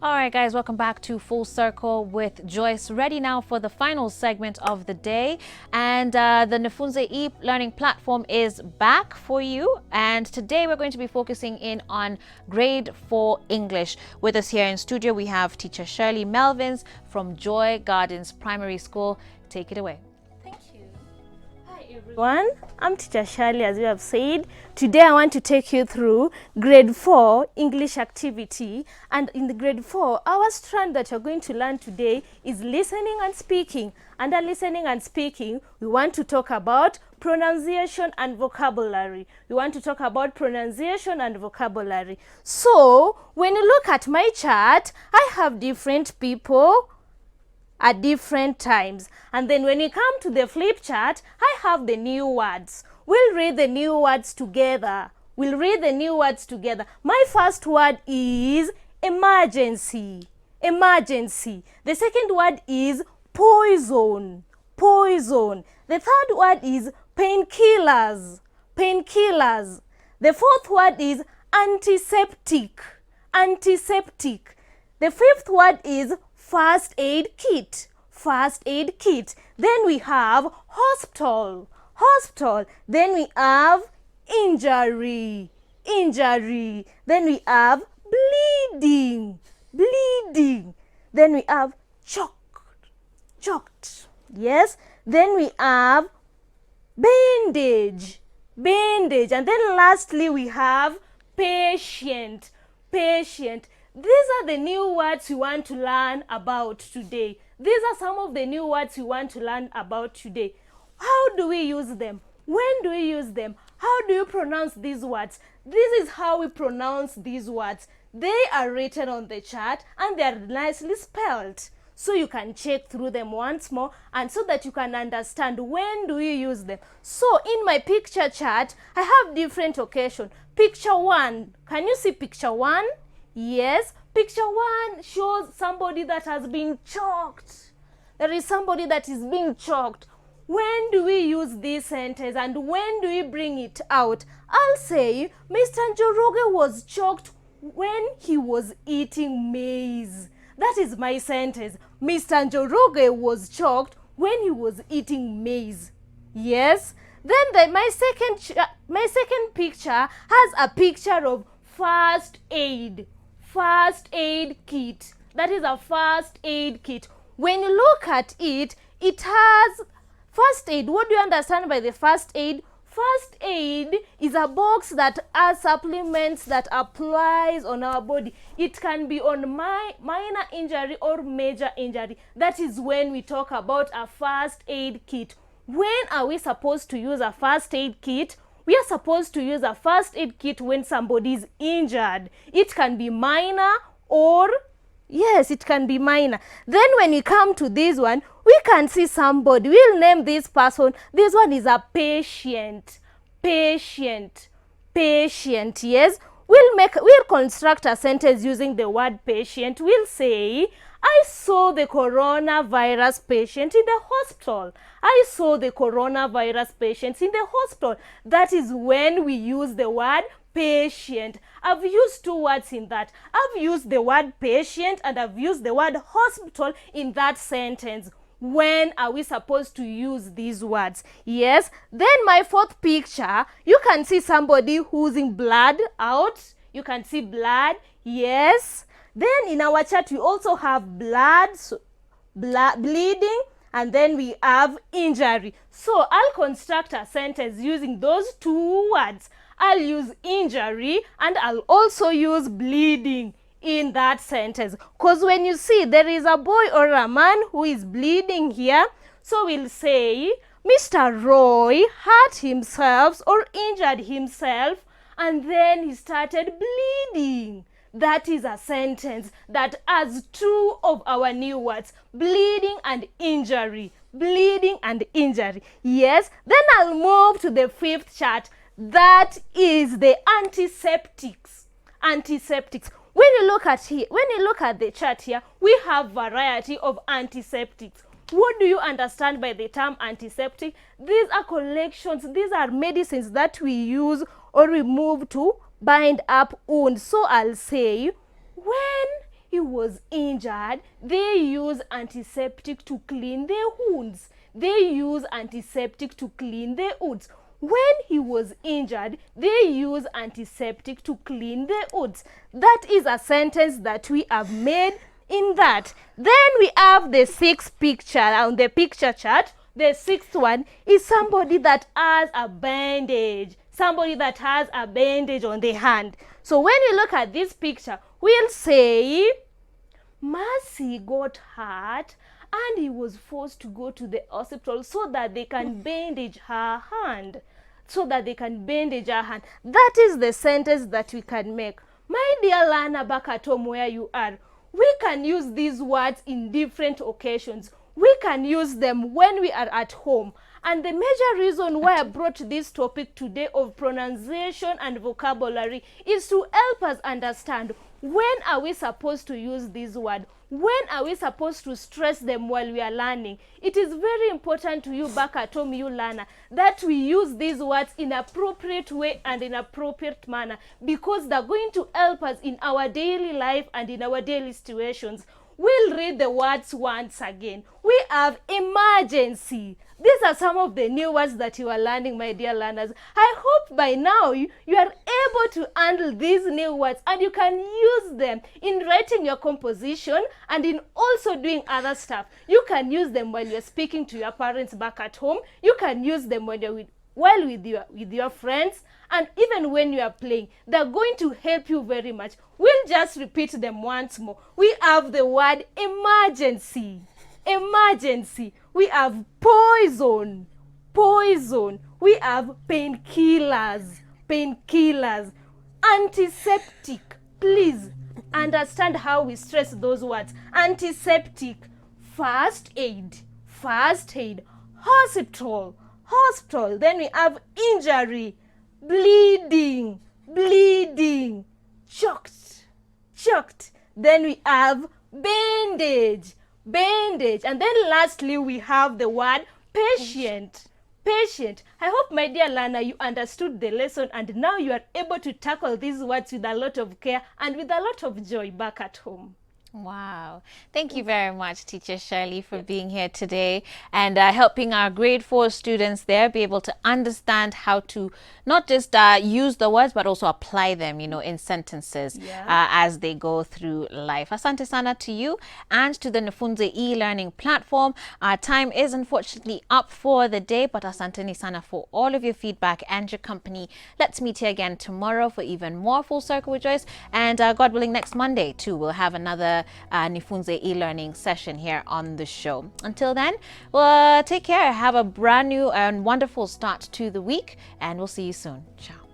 All right, guys, welcome back to Full Circle with Joyce. Ready now for the final segment of the day. And the NIfunze E Learning platform is back for you. And today we're going to be focusing in on grade 4 English. With us here in studio, we have teacher Shirley Melvins from Joy Gardens Primary School. Take it away. Everyone, I'm teacher Shirley, as you have said. Today I want to take you through grade 4 English activity, and in the grade 4 our strand that you're going to learn today is listening and speaking. Under listening and speaking, we want to talk about pronunciation and vocabulary. So when you look at my chart, I have different people at different times, and then when you come to the flip chart, I have the new words. We'll read the new words together. My first word is emergency. The second word is poison. The third word is painkillers. The fourth word is antiseptic. The fifth word is first aid kit. Then we have hospital. Then we have injury. Then we have bleeding. Then we have choked. Yes. Then we have bandage. And then lastly we have patient. These are the new words we want to learn about today. How do we use them? When do we use them? How do you pronounce these words? This is how we pronounce these words. They are written on the chart and they are nicely spelled. So you can check through them once more, and so that you can understand when do you use them. So in my picture chart, I have different occasion. Picture 1. Can you see picture 1? Yes, picture 1 shows somebody that has been choked. There is somebody that is being choked. When do we use this sentence and when do we bring it out? I'll say Mr. Njoroge was choked when he was eating maize. That is my sentence. Mr. Njoroge was choked when he was eating maize. Yes. Then my second picture has a picture of first aid kit. That is a first aid kit. When you look at it, it has first aid. What do you understand by the first aid? First aid is a box that has supplements that applies on our body. It can be on minor injury or major injury. That is when we talk about a first aid kit. When are we supposed to use a first aid kit? We are supposed to use a first aid kit when somebody is injured. It can be minor or, yes, it can be minor. Then when we come to this one, we can see somebody. We'll name this person. This one is a patient. Yes. We'll construct a sentence using the word patient. We'll say, I saw the coronavirus patient in the hospital. That is when we use the word patient. I've used two words in that. I've used the word patient and I've used the word hospital in that sentence. When are we supposed to use these words? Yes. Then my fourth picture, you can see somebody oozing blood out. You can see blood. Yes. Then in our chart, we also have bleeding, and then we have injury. So I'll construct a sentence using those two words. I'll use injury and I'll also use bleeding in that sentence. Because when you see there is a boy or a man who is bleeding here, so we'll say Mr. Roy hurt himself or injured himself and then he started bleeding. That is a sentence that has two of our new words, bleeding and injury. Yes. Then I'll move to the fifth chart. That is the antiseptics. When you look at the chart here, we have variety of antiseptics. What do you understand by the term antiseptic? These are collections, these are medicines that we use or we move to bind up wounds. So I'll say, when he was injured, they use antiseptic to clean their wounds. They use antiseptic to clean their wounds. When he was injured, they use antiseptic to clean their wounds. That is a sentence that we have made in that. Then we have the sixth picture on the picture chart. The sixth one is somebody that has a bandage. Somebody that has a bandage on the hand. So when you look at this picture, we'll say Mercy got hurt and he was forced to go to the hospital so that they can bandage her hand. So that they can bandage her hand. That is the sentence that we can make. My dear learner back at home where you are, we can use these words in different occasions. We can use them when we are at home. And the major reason why I brought this topic today of pronunciation and vocabulary is to help us understand when are we supposed to use this word. When are we supposed to stress them while we are learning? It is very important to you back at home, you learner, that we use these words in appropriate way and in appropriate manner, because they're going to help us in our daily life and in our daily situations. We'll read the words once again. We have emergency. These are some of the new words that you are learning, my dear learners. I hope by now you are able to handle these new words and you can use them in writing your composition and in also doing other stuff. You can use them while you're speaking to your parents back at home. You can use them when you're with your friends, and even when you are playing. They're going to help you very much. We'll just repeat them once more. We have the word emergency. Emergency. We have poison. Poison. We have painkillers. Painkillers. Antiseptic. Please understand how we stress those words. Antiseptic. First aid. First aid. Hospital. Hospital. Then we have injury. Bleeding. Bleeding. Choked. Choked. Then we have bandage. Bandage. And then lastly we have the word patient. Patient. I hope, my dear learner, you understood the lesson and now you are able to tackle these words with a lot of care and with a lot of joy back at home. Wow. Thank you very much, Teacher Shirley, for being here today and helping our grade 4 students there be able to understand how to not just use the words, but also apply them, in sentences as they go through life. Asante sana to you and to the NIfunze E Learning platform. Our time is unfortunately up for the day, but asante ni sana for all of your feedback and your company. Let's meet here again tomorrow for even more Full Circle with Joyce. And God willing, next Monday too, we'll have another NIfunze E Learning session here on the show. Until then, well, take care. Have a brand new and wonderful start to the week, and we'll see you soon. Ciao.